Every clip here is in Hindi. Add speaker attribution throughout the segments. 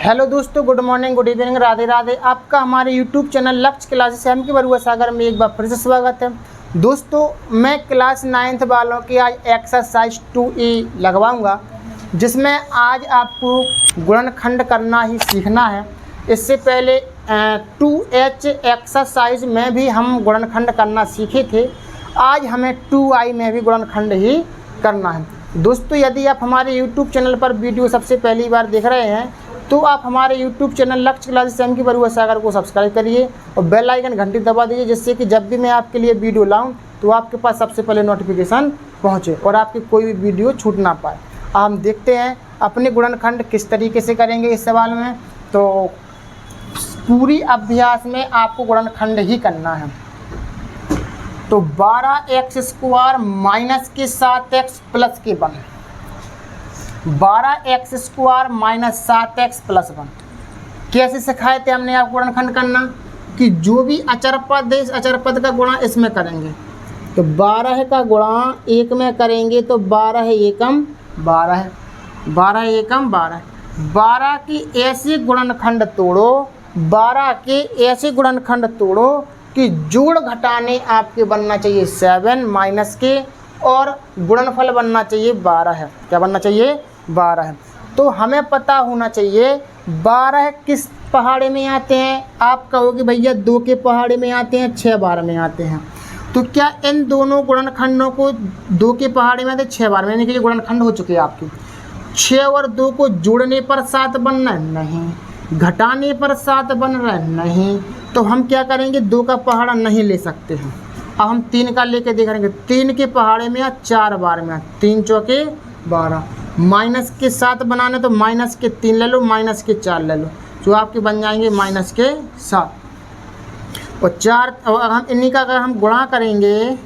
Speaker 1: हेलो दोस्तों, good morning, good evening, Radhe Radhe. आपका हमारे यूट्यूब चैनल लक्ष्य क्लासेस एम के बरुआ सागर में एक बार फिर से स्वागत है। दोस्तों, मैं क्लास 9th वालों की आज एक्सरसाइज 2A लगवाऊंगा, जिसमें आज आपको गुणनखंड करना ही सीखना है। इससे पहले 2H एक्सरसाइज में भी हम गुणनखंड करना सीखे थे। आज हमें 2I में भी गुणनखंड ही करना है। दोस्तों, यदि आप हमारे यूट्यूब चैनल पर वीडियो सबसे पहली बार देख रहे हैं तो आप हमारे YouTube चैनल लक्ष्य क्लासेस एम के बरुआ सागर को सब्सक्राइब करिए और बेल आइकन घंटी दबा दीजिए, जिससे कि जब भी मैं आपके लिए वीडियो लाऊं तो आपके पास सबसे पहले नोटिफिकेशन पहुंचे और आपकी कोई भी वीडियो छूट ना पाए। हम देखते हैं अपने गुणनखंड किस तरीके से करेंगे इस सवाल में। तो पूरी अभ्यास में आपको गुणनखंड ही करना है। तो 12x² माइनस के 7x प्लस के 1, 12x² माइनस 7x प्लस 1 कैसे सिखाए थे हमने आपको गुणनखंड करना, कि जो भी अचर पद है इस अचर पद का गुणा इसमें करेंगे। तो 12 का गुणा 1 में करेंगे तो 12 एकम 12 है, 12 एकम 12। 12 की ऐसे गुणनखंड तोड़ो, 12 के ऐसे गुणनखंड तोड़ो कि जोड़ घटाने आपके बनना चाहिए 7 माइनस के और गुणनफल बनना चाहिए 12 है। क्या बनना चाहिए? 12 है। तो हमें पता होना चाहिए 12 किस पहाड़े में आते हैं। आप कहोगे भैया 2 के पहाड़े में आते हैं, 6 12 में आते हैं। तो क्या इन दोनों गुणनखंडों को 2 के पहाड़े में आते 6 12 में, यानी कि ये गुणनखंड हो चुके हैं आपके। 6 और 2 को जोड़ने पर 7 बनना है? नहीं। घटाने पर 7 बन रहा है? नहीं। तो हम क्या करेंगे, 2 का पहाड़ा नहीं ले सकते हैं। अब हम 3 का लेके देखेंगे। 3 के पहाड़े में 4 बार में 3 चौके 12। माइनस के 7 बनाने तो माइनस के 3 ले लो, माइनस के 4 ले लो, जो आपके बन जाएंगे माइनस के 7 और 4। और हम इन्हीं का अगर हम गुणा करेंगे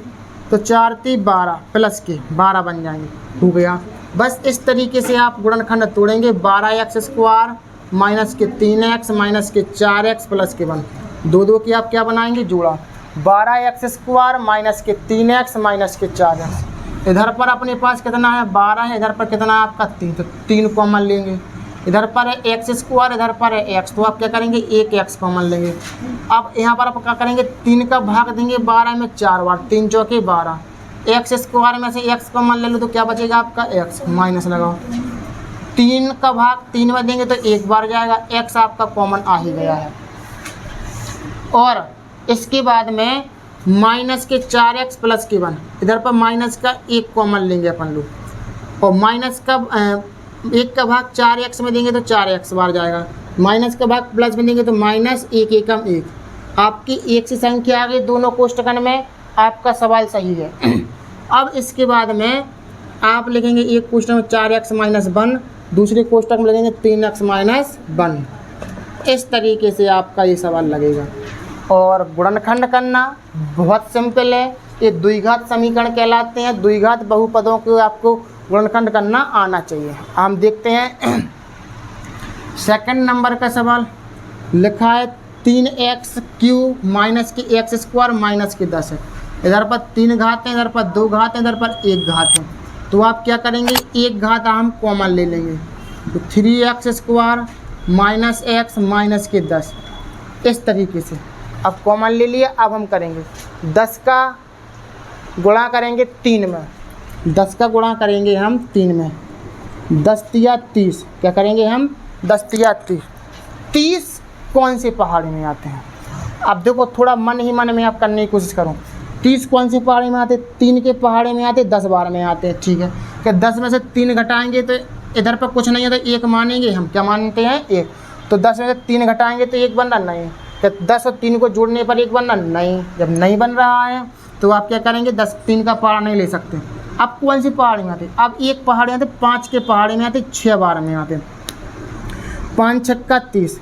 Speaker 1: तो 4 3 12 प्लस के 12 बन जाएंगे। हो गया। बस इस तरीके से आप गुणनखंड तोड़ेंगे। 12x² माइनस के 3x माइनस के 4x प्लस के 1। 2 की आप क्या बनाएंगे? जोड़ा। 12x² माइनस के 3x माइनस के 4x। इधर पर अपने पास कितना है? 12 है। इधर पर कितना है आपका? 3, तो 3 कॉमन लेंगे। इधर पर है x², इधर पर है x, तो आप क्या करेंगे? 1x कॉमन लेंगे। अब यहाँ पर आप क्या करेंगे? 3 का भाग देंगे 12 में 4 बार, 3 चौके 12। x² में से x कॉमन ले लो तो क्या बचेगा आपका? x माइनस लगाओ। 3 का भाग 3 में देंगे तो 1 बार जाएगा, x आपका कॉमन आ ही गया है। और इसके बाद में माइनस के 4x प्लस के 1, इधर पर माइनस का 1 कॉमन लेंगे अपन लोग। और माइनस का 1 का भाग 4x में देंगे तो 4x बार जाएगा। माइनस का भाग प्लस में देंगे तो माइनस 1 एकम 1। आपकी 1 से संख्या आ गई दोनों कोष्टकन में, आपका सवाल सही है। अब इसके बाद में आप लिखेंगे एक कोष्टक में 4x माइनस 1, दूसरे कोष्टक में लिखेंगे 3x माइनस 1। इस तरीके से आपका ये सवाल लगेगा। और गुणनखंड करना बहुत सिंपल है। ये द्विघात समीकरण कहलाते हैं। द्विघात बहुपदों को आपको गुणनखंड करना आना चाहिए। हम देखते हैं सेकंड नंबर का सवाल लिखा है 3x³ माइनस के x² माइनस के 10 है। इधर पर 3 घात है, इधर पर 2 घात है, इधर पर 1 घात है। तो आप क्या करेंगे? 1 घात हम कॉमन ले लेंगे। तो 3x² माइनस x माइनस के 10, इस तरीके से अब कॉमन ले लिया। अब हम करेंगे 10 का गुणा करेंगे 3 में, 10 का गुणा करेंगे हम 3 में। 10 तिया 30, क्या करेंगे हम? 10 तिया 30। 30 कौन से पहाड़ी में आते हैं? अब देखो, थोड़ा मन ही मन में आप करने की कोशिश करो। 30 कौन से पहाड़ी में आते? 3 के पहाड़े में आते, 10 बार में आते हैं। ठीक है, कि 10 में से 3 घटाएंगे तो इधर पर कुछ नहीं है तो 1 मानेंगे हम। क्या मानते हैं? 1। तो 10 में से 3 घटाएंगे तो 1 बन रहा? नहीं। तो 10 और 3 को जोड़ने पर 1 बनना? नहीं। जब नहीं बन रहा है तो आप क्या करेंगे? 10 3 का पहाड़ा नहीं ले सकते। अब कौन सी पहाड़ी में आते? अब 1 पहाड़ी में आते, 5 के पहाड़ी में आते, 6 बार में आते। 5 छक्का 30।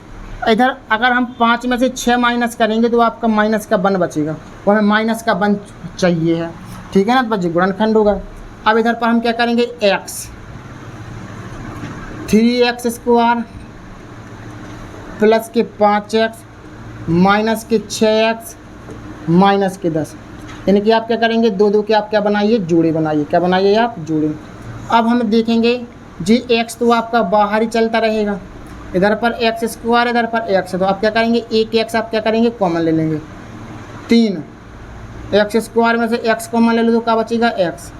Speaker 1: इधर अगर हम 5 में से 6 माइनस करेंगे तो आपका माइनस का 1 बचेगा, और हमें माइनस का 1 चाहिए है। ठीक है ना? बच्चे गुणनखंड होगा। अब इधर पर हम क्या करेंगे? x 3x² प्लस के 5x माइनस के 6x माइनस के 10, यानी कि आप क्या करेंगे? 2 के आप क्या बनाइए? जोड़े बनाइए। क्या बनाइए आप? जोड़े। अब हम देखेंगे जी x तो आपका बाहर ही चलता रहेगा, इधर पर एक्स स्क्वायर, इधर पर एक्स है, तो आप क्या करेंगे, एक एक्स आप क्या करेंगे, कॉमन ले लेंगे। 3 एक्स स्क्वायर में से एक्स कॉमन ले लो तो क्या बचेगा, एक्स।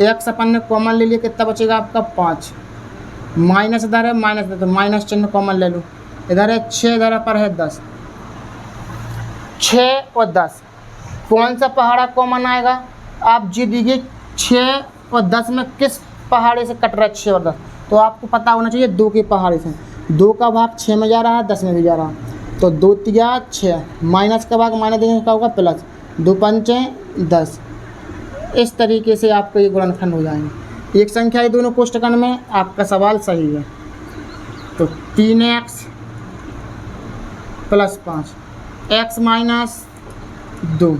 Speaker 1: एक्स अपन ने कॉमन ले लिया, कितना बचेगा आपका 5। माइनस इधर है, माइनस तो माइनस चिन्ह कॉमन ले लो। इधर है 6, इधर पर है 10। 6 और 10 कौन सा पहाड़ा कॉमन आएगा, आप जी दीजिए 6 और 10 में किस पहाड़े से कट रहा है 6 और 10, तो आपको पता होना चाहिए 2 के पहाड़े से। 2 का भाग 6 में जा रहा है, 10 में भी जा रहा है, तो 2 3 6, माइनस का भाग माइनस देंगे, क्या होगा प्लस, 2 5 10। इस तरीके से आपको ये गुणनखंड हो जाएंगे। एक संख्या है दोनों कोष्ठकन में, आपका सवाल सही है। तो 3x + 5 x - 2,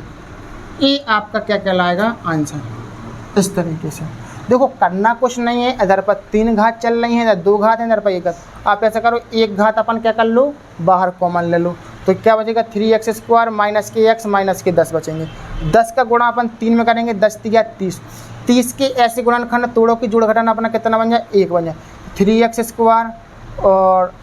Speaker 1: ये आपका क्या कहलाएगा, आंसर। इस तरीके से देखो करना कुछ नहीं है, इधर पर 3 घात चल रही हैं, इधर 2 घात है, इधर पर 1 घात। आप ऐसा करो, 1 घात अपन क्या कर लो, बाहर कॉमन ले लो, तो क्या बचेगा 3x² माइनस के x माइनस के 10 बचेंगे। 10 का गुणा अपन 3 में करेंगे, 10 3 30। 30 के ऐसे गुणनखंड तोड़ो कि जोड़ घटाना अपना कितना बन जाए, 1 बन जाए। 3x² और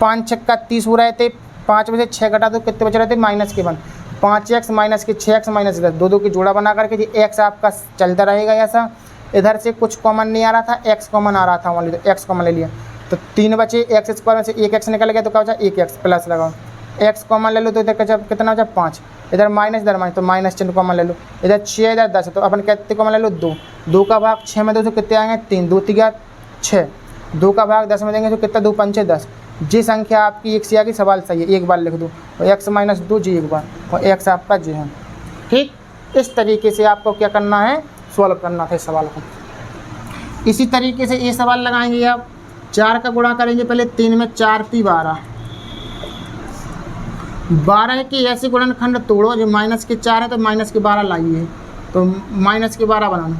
Speaker 1: 5 6 30 हो रहे थे, 5 में से 6 घटा तो कितने बच रहे थे, माइनस के 1। 5x माइनस के 6x माइनस 10, 2 की जोड़ा बना करके जी x आपका चलता रहेगा ऐसा। इधर से कुछ कॉमन नहीं आ रहा था, x कॉमन आ रहा था ओनली, तो x कॉमन ले लिया, तो 3 बचे। x² में से 1x निकल गया, तो क्या बचा 1x प्लस लगाओ, x कॉमन ले लो, तो इधर कितना बचा 5, इधर माइनस, इधर माइनस, तो माइनस चिन्ह कॉमन ले लो। इधर 6, इधर 10 है, तो अपन कितने कॉमन ले लो, 2। 2 का भाग 6 में 2 से कितने आएंगे, 3। 2 3 6, 2 का भाग 10 में देंगे तो कितना, 2 5 10। जी संख्या आपकी एक से आगे, सवाल सही है, एक बार लिख दो, और x - 2 जी एक बार, और x आपका जी है। ठीक, इस तरीके से आपको क्या करना है, सॉल्व करना था इस सवाल को। इसी तरीके से ये सवाल लगाएंगे आप। 4 का गुणा करेंगे पहले, 3 में 4 × 3 12। 12 की ऐसी गुणनखंड तोड़ो जो माइनस के 4 है, तो माइनस के 12 लाइए, तो माइनस के 12 बनाना।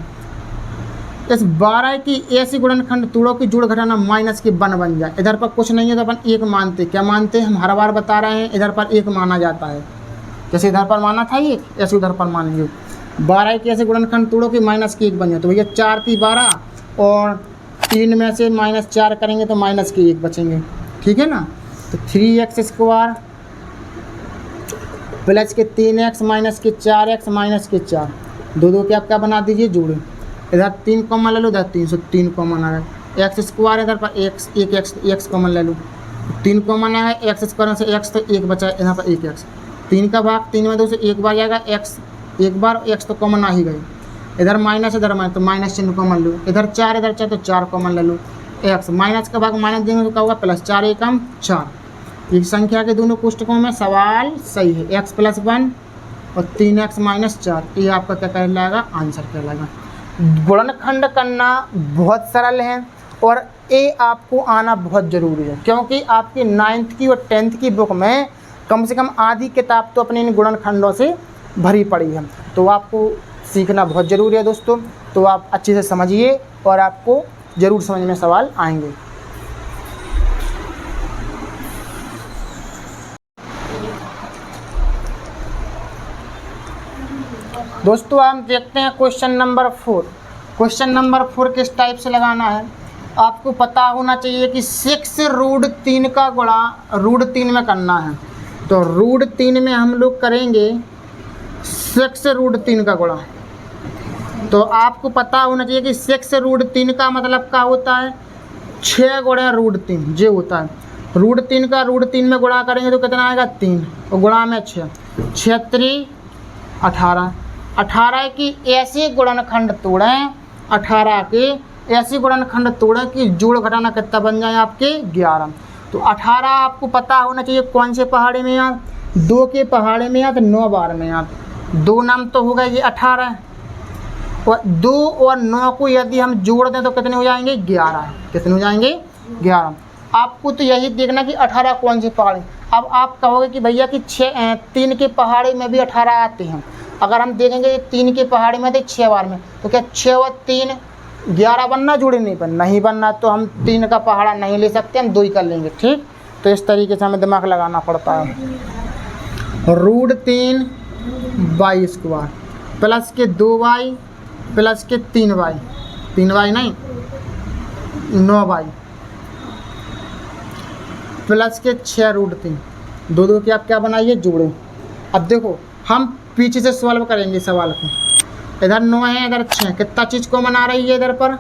Speaker 1: इस 12 की ऐसी गुणनखंड तोड़ो कि जोड़ घटाना माइनस के 1 बन जाए। इधर पर कुछ नहीं है तो अपन 1 मानते, क्या मानते हैं, हम हर बार बता रहे हैं, इधर पर 1 माना जाता है। जैसे इधर पर माना था ये, ऐसे उधर पर मानेंगे। 12 की ऐसे गुणनखंड तोड़ो कि माइनस की 1 बन जाए, तो भैया 4 × 3 12, और 3 में से -4 करेंगे तो माइनस के 1 बचेंगे, ठीक है ना। तो 3x² प्लस के 3x माइनस के 4x माइनस के 4, 2 के आप क्या बना दीजिए, जोड़े। इधर 3 कॉमन ले लो, इधर 3, सो 3 कॉमन आ गया। x² इधर पर x कॉमन ले लो, 3 कॉमन आया, x² में से x तो 1 बचा है, यहाँ पर 1x। 3 का भाग 3 में 2 से 1 बार जाएगा, x एक बार, x तो कॉमन आ ही गए। इधर माइनस, इधर माइनस, तो माइनस चिन्ह कॉमन लो। इधर 4, इधर 4, तो 4 कॉमन ले लो। x माइनस का भाग माइनस देंगे तो क्या होगा, प्लस। 4 एकम 4। एक संख्या के दोनों कोष्ठकों में सवाल सही है, x + 1 और 3x - 4, ये आपका क्या कहलाएगा, आंसर कहलाएगा। गुणनखंड करना बहुत सरल है, और ये आपको आना बहुत ज़रूरी है, क्योंकि आपकी 9th की और 10th की बुक में कम से कम आधी किताब तो अपने इन गुणनखंडों से भरी पड़ी है, तो आपको सीखना बहुत ज़रूरी है दोस्तों। तो आप अच्छे से समझिए और आपको ज़रूर समझ में सवाल आएंगे। दोस्तों हम देखते हैं क्वेश्चन नंबर 4। क्वेश्चन नंबर 4 किस टाइप से लगाना है, आपको पता होना चाहिए कि 6√3 का गुणा √3 में करना है। तो √3 में हम लोग करेंगे 6√3 का गुणा। तो आपको पता होना चाहिए कि 6√3 का मतलब क्या होता है, 6 गुणा √3 ये होता है। √3 का √3 में गुणा करेंगे तो कितना आएगा, 3, और गुणा में 6, 6 3 18। 18 की ऐसे गुणनखंड तोड़ें, 18 के ऐसे गुणनखंड तोड़ें कि जोड़ घटाना कितना बन जाए आपके 11। तो 18 आपको पता होना चाहिए कौन से पहाड़े में याद, 2 के पहाड़े में याद, 9 बार में याद। 2 नाम तो हो गए ये 18, और 2 और 9 को यदि हम जोड़ दें तो कितने हो जाएंगे, 11। कितने हो जाएंगे, 11। आपको तो यही देखना कि 18 कौन से पहाड़े। अब आप कहोगे कि भैया कि 3 के पहाड़े में भी 18 आते हैं। अगर हम देखेंगे 3 के पहाड़े में थे 6 बार में, तो क्या 6 और 3 11 बनना, जोड़े नहीं बनना, तो हम 3 का पहाड़ा नहीं ले सकते, हम 2 ही कर लेंगे। ठीक, तो इस तरीके से हमें दिमाग लगाना पड़ता है। √3 y² प्लस के 2y प्लस के 3y, 3y नहीं 9y प्लस के 6 रूट 3, दो दो के आप क्या बनाइए, जोड़ो। अब देखो हम पीछे से सॉल्व करेंगे सवाल को। इधर 9 है, इधर 6, कितना चीज़ कॉमन आ रही है इधर पर,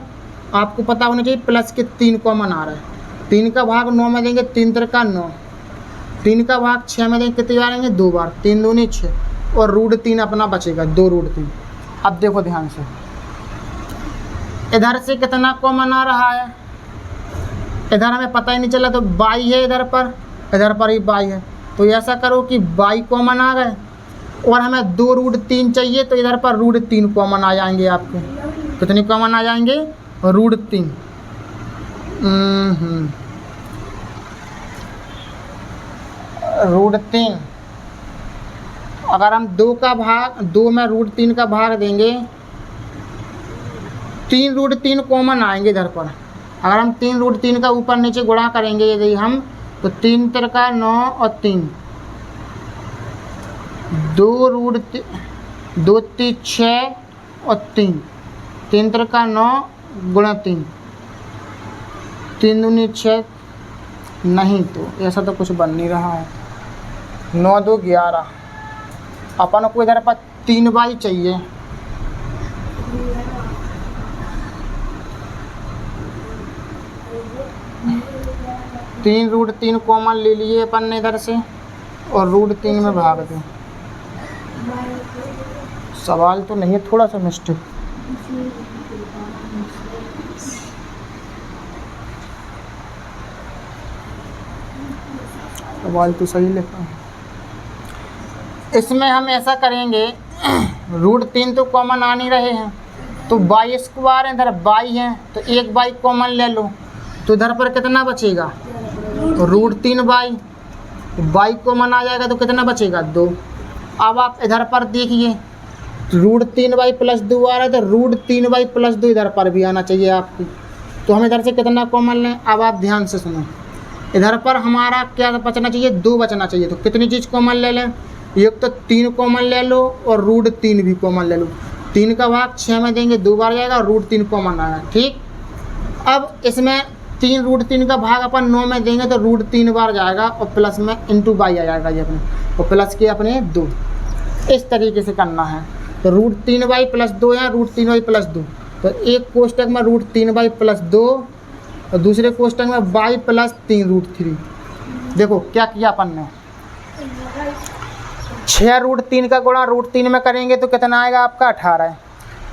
Speaker 1: आपको पता होना चाहिए प्लस के 3 कॉमन आ रहा है। 3 का भाग 9 में देंगे, 3 का 9, 3 का भाग 6 में देंगे, कितनी बार आएंगे, 2 बार, 3 दूनी 6, और रूट 3 अपना बचेगा, 2 रूट 3। अब देखो ध्यान से, इधर से कितना कॉमन आ रहा है, इधर हमें पता ही नहीं चला, तो बाई है इधर पर ही बाई है, तो ऐसा करो कि बाई कॉमन आ गए, और हमें 2 रूट 3 चाहिए, तो इधर पर रूट 3 कॉमन आ जाएंगे आपके। कितने कॉमन आ जाएंगे, रूट 3। रूट 3, अगर हम 2 में रूट 3 का भाग देंगे, 3 रूट 3 कॉमन आएंगे इधर पर। अगर हम 3 रूट 3 का ऊपर नीचे गुणा करेंगे यदि हम, तो 3 का 9 और 3, 2 रूट 2 3 6 और 3, 3 का 9 गुणा 3, 3 दूनी 6, नहीं तो ऐसा तो कुछ बन नहीं रहा है। 9 2 11, अपन को इधर पर 3 बाई चाहिए, तीन रूट 3 कॉमन ले लिए अपन ने इधर से, और रूट 3 में भाग दे। सवाल तो नहीं है, थोड़ा सा मिस्टेक। सवाल तो सही लिखा है। इसमें हम ऐसा करेंगे, रूट 3 तो कॉमन आ नहीं रहे हैं, तो बाई स्क्वायर इधर बाई है, तो एक बाई कॉमन ले लो, तो इधर पर कितना बचेगा, रूट 3 बाई कॉमन आ जाएगा, तो कितना बचेगा, 2। अब आप इधर पर देखिए, रूट 3 बाई प्लस 2 आ रहा है, तो रूट 3 बाई प्लस 2 इधर पर भी आना चाहिए आपको, तो हम इधर से कितना कॉमन लें। अब आप ध्यान से सुनो, इधर पर हमारा क्या बचना चाहिए, 2 बचना चाहिए, तो कितनी चीज़ कॉमन ले लें, एक तो 3 कॉमन ले लो, और रूट 3 भी कॉमन ले लो। 3 का भाग 6 में देंगे, 2 बार जाएगा, और रूट 3 कॉमन आएगा, ठीक। अब इसमें 3 रूट 3 का भाग अपन 9 में देंगे, तो रूट 3 बार जाएगा, और प्लस में इंटू बाई आ जाएगा ये अपने, और प्लस के अपने 2। इस तरीके से करना है, तो रूट 3 बाई प्लस 2 या रूट 3 बाई प्लस 2, तो एक कोष्टक में रूट 3 बाई प्लस 2, और दूसरे कोष्टक में बाई प्लस 3 रूट 3। देखो क्या किया अपन ने, 6 रूट 3 का गुणा रूट 3 में करेंगे तो कितना आएगा आपका, 18 है।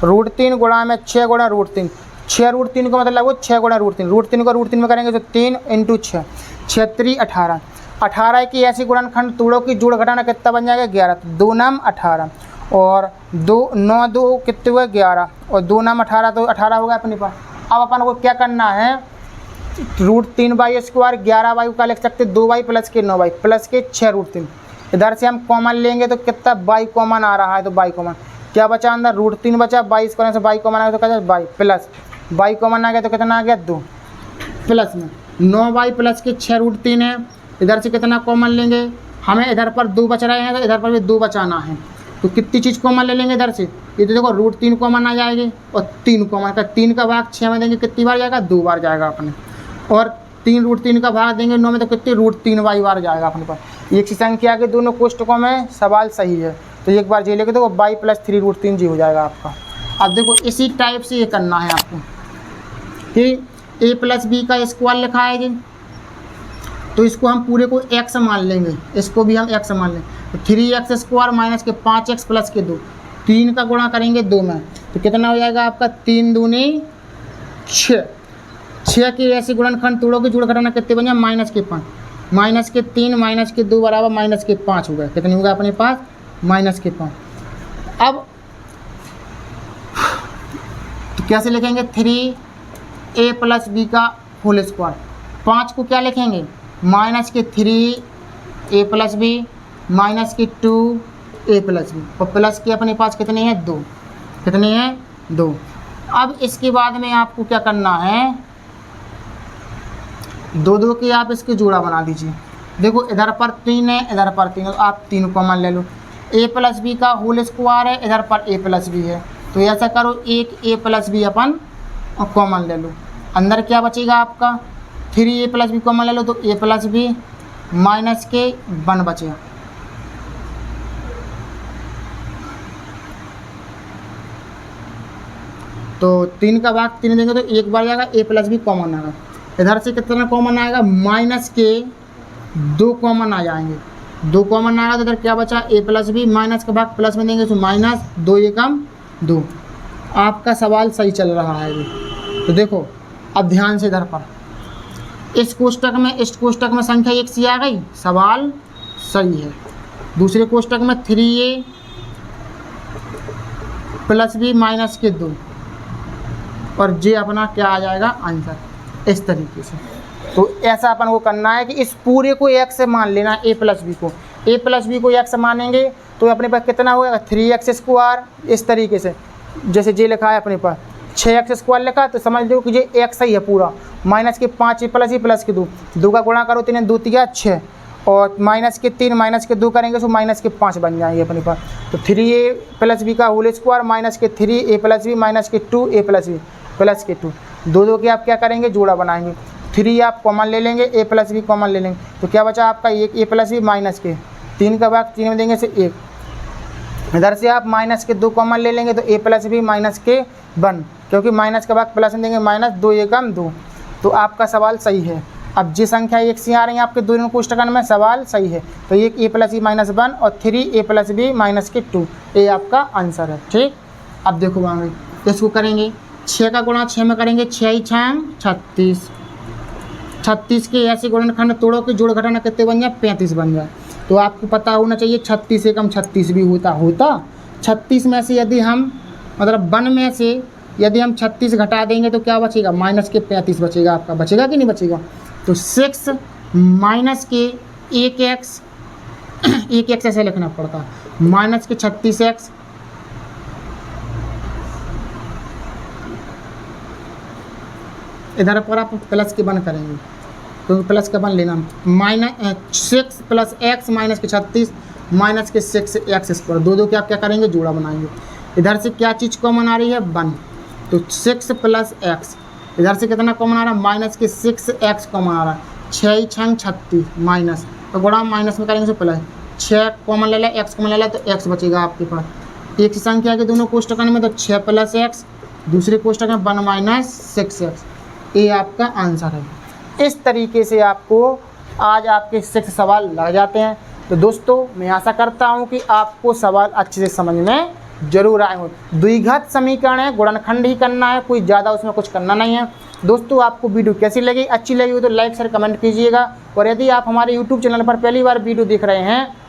Speaker 1: रूट 3 गुणा में 6 गुणा रूट 3, 6 रूट 3 का मतलब वो 6 गुणा रूट 3, रूट 3 को रूट 3 में करेंगे तो 3 इंटू 6, 6 3 18। 18 की ऐसी गुणनखंड तोड़ो की जोड़ घटाना कितना बन जाएगा, 11, तो 2 नाम 18, और 2 9 2 कितने हुए, 11, और 2 नाम 18, तो 18 होगा अपने पास। अब अपन को क्या करना है, रूट 3 बाई स्क्वायर 11 बाई का लिख सकते, 2 बाई प्लस के 9 बाई प्लस के 6 रूट 3। इधर से हम कॉमन लेंगे तो कितना बाई कॉमन आ रहा है, तो बाई कॉमन क्या बचा अंदर, रूट 3 बचा, बाई स्क्वायर से बाई कॉमन आ गया, तो क्या बाई प्लस बाई कॉमन आ गया, तो कितना आ गया, 2, प्लस में 9 बाई प्लस के 6 रूट 3 है। इधर से कितना कॉमन लेंगे, हमें इधर पर 2 बच रहे हैं, तो इधर पर भी 2 बचाना है, तो कितनी चीज़ कॉमन ले लेंगे इधर से, ये तो देखो रूट 3 कॉमन आ जाएगी, और 3 कॉमन का 3 का भाग 6 में देंगे, कितनी बार जाएगा, 2 बार जाएगा अपने, और 3 रूट 3 का भाग देंगे 9 में, तो कितनी रूट 3 बाई बार जाएगा अपने पास। एक सी संख्या के दोनों कोष्टकों में सवाल सही है, तो एक बार जी लेके तो बाई प्लस 3 रूट 3 जी हो जाएगा आपका। अब देखो इसी टाइप से ये करना है आपको कि a प्लस बी का स्क्वायर लिखा है जी, तो इसको हम पूरे को x मान लेंगे, इसको भी हम x मान लेंगे, तो 3x स्क्वायर माइनस के 5x प्लस के 2, 3 का गुणा करेंगे 2 में, तो कितना हो जाएगा आपका, 3 दूनी 6, 6 की ऐसी गुणनखंड तोड़ो की जोड़ घटाना कितने बन जाए, माइनस के 5, माइनस के 3 माइनस के 2 बराबर माइनस के 5 हो गए, कितनी होगा अपने पास, माइनस के 5। अब तो कैसे लिखेंगे, 3a प्लस बी का होल स्क्वायर, 5 को क्या लिखेंगे, माइनस के 3a प्लस बी माइनस के 2a प्लस बी, और प्लस के अपने पास कितने हैं, 2, कितने हैं, 2। अब इसके बाद में आपको क्या करना है, 2 2 के आप इसके जोड़ा बना दीजिए। देखो इधर पर 3 है, इधर पर 3 है, आप 3 कॉमन ले लो, a प्लस बी का होल स्क्वायर है, इधर पर a प्लस बी है, तो ऐसा करो एक a प्लस बी अपन कॉमन ले लो, अंदर क्या बचेगा आपका, 3a प्लस बी कॉमन ले लो तो a प्लस बी माइनस के 1 बचेगा। तो 3 का भाग 3 देंगे तो 1 बार जाएगा, a प्लस बी कॉमन आएगा। इधर से कितना कॉमन आएगा, माइनस के 2 कॉमन आ जाएंगे, 2 कॉमन आएगा तो इधर क्या बचा, a प्लस बी माइनस का भाग प्लस में देंगे तो माइनस 2 एकम 2। आपका सवाल सही चल रहा है अभी। तो देखो अब ध्यान से इधर पर इस कोष्टक में संख्या 1 सी आ गई, सवाल सही है। दूसरे कोष्टक में 3a प्लस बी माइनस के 2 और जे अपना क्या आ जाएगा आंसर, इस तरीके से। तो ऐसा अपन को करना है कि इस पूरे को x से मान लेना, a प्लस बी को x से मानेंगे तो अपने पास कितना होगा 3x²। इस तरीके से जैसे जे लिखा है अपने पास 6x² लिखा है तो समझ लो कि ये x ही है पूरा, माइनस के 5 प्लस के 2 का गुणा करो 3 2 3 6 और माइनस के 3 माइनस के 2 करेंगे तो माइनस के 5 बन जाएंगे अपने पास। तो 3a प्लस बी का होल स्क्वायर माइनस के 3a प्लस बी माइनस के 2a प्लस बी प्लस के 2, 2 के आप क्या करेंगे जोड़ा बनाएंगे, 3 आप कॉमन ले लेंगे, a प्लस बी कॉमन ले लेंगे तो क्या बचा आपका एक a प्लस बी माइनस के 3 का भाग 3 में देंगे से 1, इधर से आप माइनस के 2 कॉमन ले लेंगे तो a प्लस बी माइनस के 1, क्योंकि माइनस का भाग प्लस में देंगे माइनस 2 एकम 2। तो आपका सवाल सही है। अब जी संख्या 1 सी आ रही है आपके दोनों कोष्टकन में, सवाल सही है। तो ये a प्लस बी माइनस 1 और 3a प्लस बी माइनस के 2, ये आपका आंसर है। ठीक, अब देखो आगे इसको करेंगे 6 का गुणा 6 में करेंगे, 6 6 36, 36 के ऐसे गुणनखंड तोड़ो कि जोड़ घटाना कितने बन जाए 35 बन जाए। तो आपको पता होना चाहिए 36 एकम 36 भी होता 36 में से यदि हम मतलब 1 में से यदि हम 36 घटा देंगे तो क्या बचेगा, माइनस के 35 बचेगा। आपका बचेगा कि नहीं बचेगा। तो 6 माइनस के 1x ऐसे लिखना पड़ता, माइनस के 36x इधर पर आप प्लस के 1 करेंगे तो प्लस का 1 लेना, माइनस 6 प्लस x माइनस के 36 माइनस के 6x², 2 के आप क्या करेंगे जोड़ा बनाएंगे। इधर से क्या चीज़ कॉमन आ रही है 1, तो 6 प्लस x, इधर से कितना कॉमन आ रहा है माइनस के 6x कॉमन आ रहा है, 6 6 36 माइनस, तो गुणा माइनस में करेंगे तो प्लस, 6 कॉमन ले लिया x कॉमन ले लिया तो x बचेगा आपके पास। एक संख्या के दोनों कोष्टकन में तो 6 प्लस x, दूसरे कोष्टक में 1 माइनस 6x, ये आपका आंसर है। इस तरीके से आपको आज आपके 6 सवाल लग जाते हैं। तो दोस्तों मैं आशा करता हूँ कि आपको सवाल अच्छे से समझ में जरूर आए हो। द्विघात समीकरण है, गुणनखंड ही करना है, कोई ज़्यादा उसमें कुछ करना नहीं है। दोस्तों आपको वीडियो कैसी लगी, अच्छी लगी हो तो लाइक शेयर कमेंट कीजिएगा। और यदि आप हमारे यूट्यूब चैनल पर पहली बार वीडियो देख रहे हैं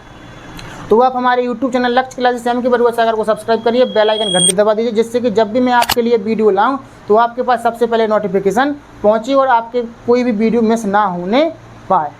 Speaker 1: तो आप हमारे यूट्यूब चैनल लक्ष्य क्लासेस एम के बरुआ सागर को सब्सक्राइब करिए, बेल आइकन घंटी दबा दीजिए, जिससे कि जब भी मैं आपके लिए वीडियो लाऊं तो आपके पास सबसे पहले नोटिफिकेशन पहुंचे और आपके कोई भी वीडियो मिस ना होने पाए।